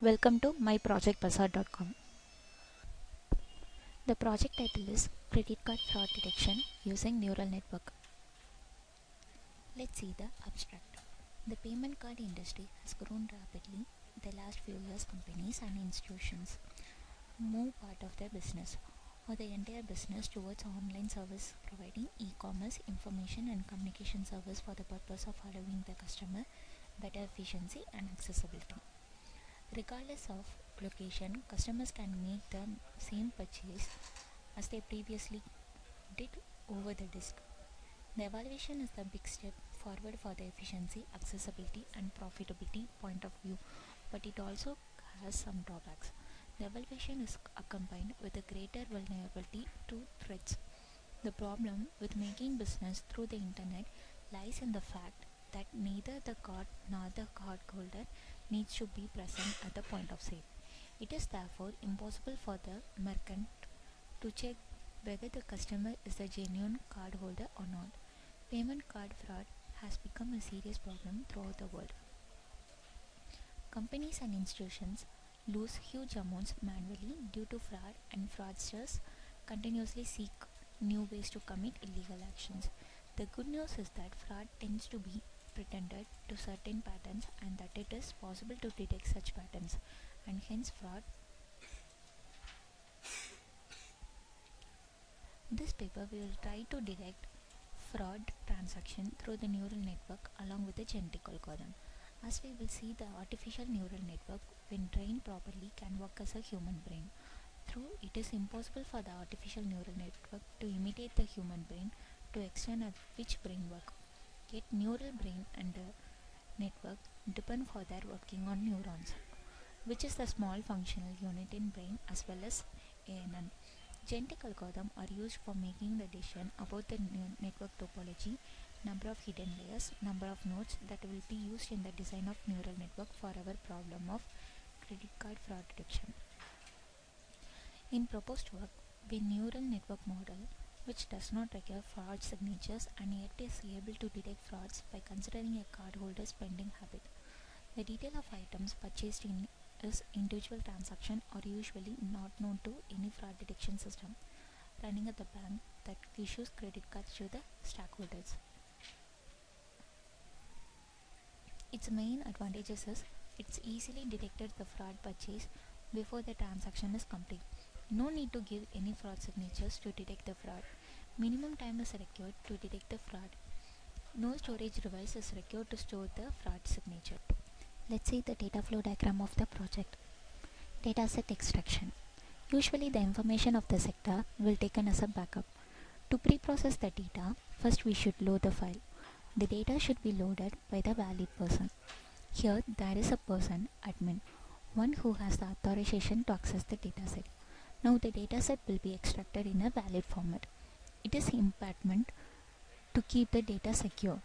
Welcome to myprojectbazaar.com. The project title is Credit Card Fraud Detection Using Neural Network. Let's see the abstract. The payment card industry has grown rapidly. The last few years, companies and institutions move part of their business or the entire business towards online service providing e-commerce, information and communication service for the purpose of allowing the customer better efficiency and accessibility. Regardless of location, customers can make the same purchase as they previously did over the disk. The evaluation is the big step forward for the efficiency, accessibility and profitability point of view, but it also has some drawbacks. The evaluation is accompanied with a greater vulnerability to threats. The problem with making business through the internet lies in the fact that neither the card nor the cardholder needs to be present at the point of sale. It is therefore impossible for the merchant to check whether the customer is a genuine cardholder or not. Payment card fraud has become a serious problem throughout the world. Companies and institutions lose huge amounts manually due to fraud, and fraudsters continuously seek new ways to commit illegal actions. The good news is that fraud tends to be pretended to certain patterns and that it is possible to detect such patterns, and hence fraud. This paper we will try to detect fraud transaction through the neural network along with the genetic algorithm. As we will see, the artificial neural network, when trained properly, can work as a human brain. Though it is impossible for the artificial neural network to imitate the human brain to extent at which brain work. Yet neural brain and the network depend for their working on neurons, which is the small functional unit in brain as well as ANN. Genetic algorithms are used for making the decision about the network topology, number of hidden layers, number of nodes that will be used in the design of neural network for our problem of credit card fraud detection. In proposed work, we neural network model which does not require fraud signatures and yet is able to detect frauds by considering a cardholder's spending habit. The detail of items purchased in is individual transaction are usually not known to any fraud detection system running at the bank that issues credit cards to the stakeholders. Its main advantages is it's easily detected the fraud purchase before the transaction is complete. No need to give any fraud signatures to detect the fraud. Minimum time is required to detect the fraud. No storage device is required to store the fraud signature. Let's see the data flow diagram of the project. Dataset extraction. Usually the information of the sector will taken as a backup. To pre-process the data, first we should load the file. The data should be loaded by the valid person. Here there is a person, admin, one who has the authorization to access the dataset. Now the dataset will be extracted in a valid format. It is important to keep the data secure.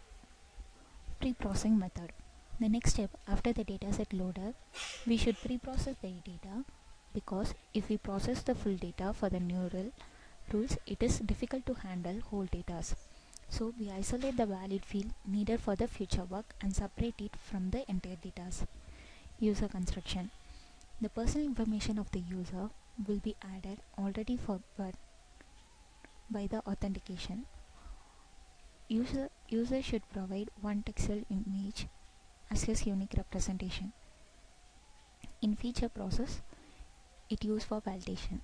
Pre-processing method. The next step after the dataset loaded, we should pre-process the data because if we process the full data for the neural rules, it is difficult to handle whole data. So we isolate the valid field needed for the future work and separate it from the entire data. User construction. The personal information of the user will be added already by the authentication. User should provide one pixel image as his unique representation. In feature process, it used for validation.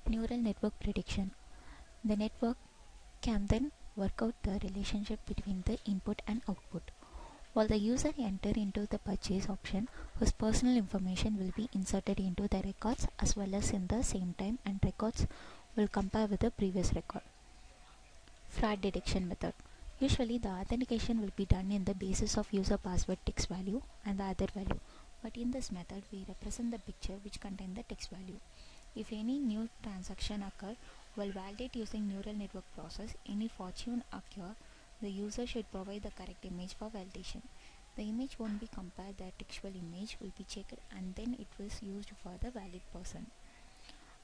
Neural network prediction. The network can then work out the relationship between the input and output. While the user enter into the purchase option, whose personal information will be inserted into the records as well as in the same time, and records will compare with the previous record. Fraud detection method. Usually the authentication will be done in the basis of user password text value and the other value, but in this method we represent the picture which contains the text value. If any new transaction occur while validate using neural network process, any fortune occur, the user should provide the correct image for validation. The image won't be compared, the textual image will be checked and then it was used for the valid person.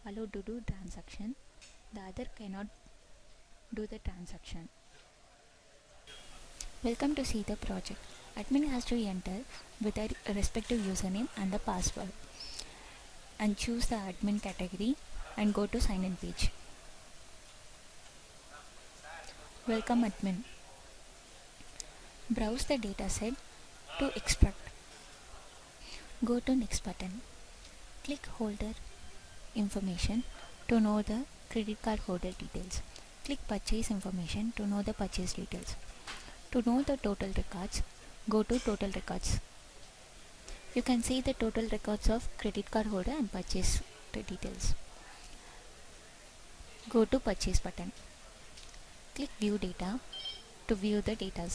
Allowed to do transaction, the other cannot do the transaction. Welcome to see the project. Admin has to enter with their respective username and the password and choose the admin category and go to sign in page. Welcome admin. Browse the dataset to extract. Go to next button. Click holder information to know the credit card holder details. Click purchase information to know the purchase details. To know the total records, go to total records. You can see the total records of credit card holder and purchase details. Go to purchase button. Click view data to view the data.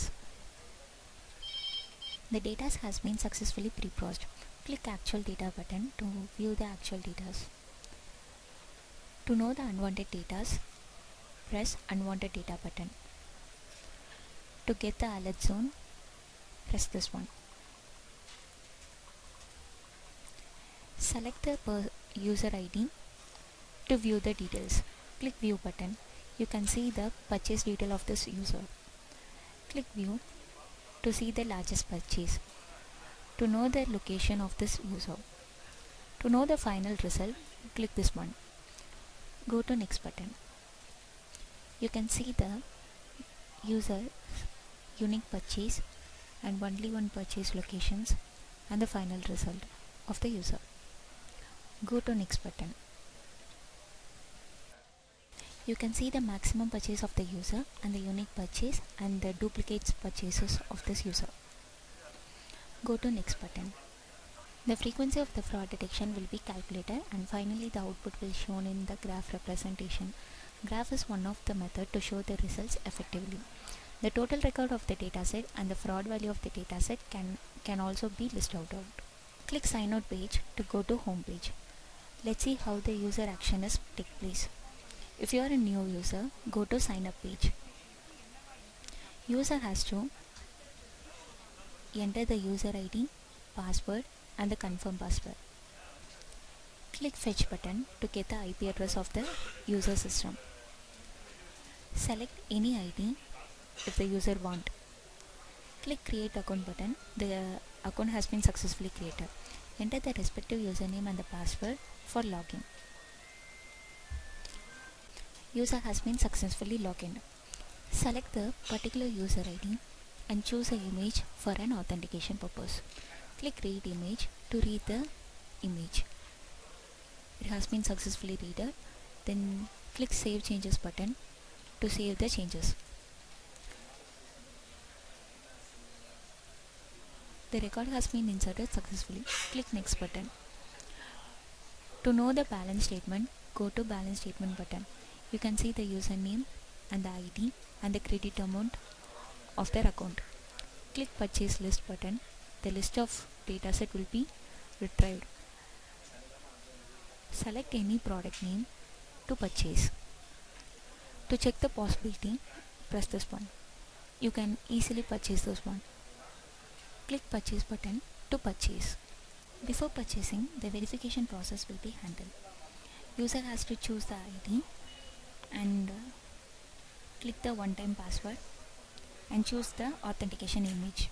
The data has been successfully pre-processed. Click actual data button to view the actual data. To know the unwanted data, press unwanted data button. To get the alert zone, press this one. Select the user ID to view the details. Click view button. You can see the purchase detail of this user. Click view to see the largest purchase. To know the location of this user. To know the final result, click this one. Go to next button. You can see the user unique purchase and only one purchase locations and the final result of the user. Go to next button. You can see the maximum purchase of the user and the unique purchase and the duplicates purchases of this user. Go to next button. The frequency of the fraud detection will be calculated and finally the output will be shown in the graph representation. Graph is one of the methods to show the results effectively. The total record of the dataset and the fraud value of the dataset can also be listed out. Click sign out page to go to home page. Let's see how the user action is take place. If you are a new user, go to sign up page. User has to enter the user ID, password and the confirm password. Click fetch button to get the IP address of the user system. Select any ID if the user want. Click create account button. The account has been successfully created. Enter the respective username and the password for login. User has been successfully logged in. Select the particular user ID and choose an image for an authentication purpose. Click read image to read the image. It has been successfully read. Then click save changes button to save the changes. The record has been inserted successfully. Click next button. To know the balance statement, go to balance statement button. You can see the username and the ID and the credit amount of their account. Click purchase list button. The list of dataset will be retrieved. Select any product name to purchase. To check the possibility, press this one. You can easily purchase this one. Click purchase button to purchase. Before purchasing, the verification process will be handled. User has to choose the ID and click the one-time password and choose the authentication image.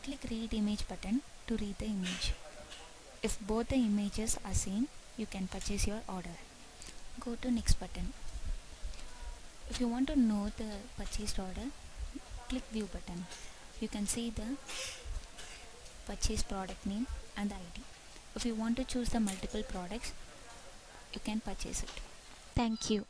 Click read image button to read the image. If both the images are same, you can purchase your order. Go to next button. If you want to know the purchased order, click view button. You can see the purchase product name and the ID. If you want to choose the multiple products, you can purchase it. Thank you.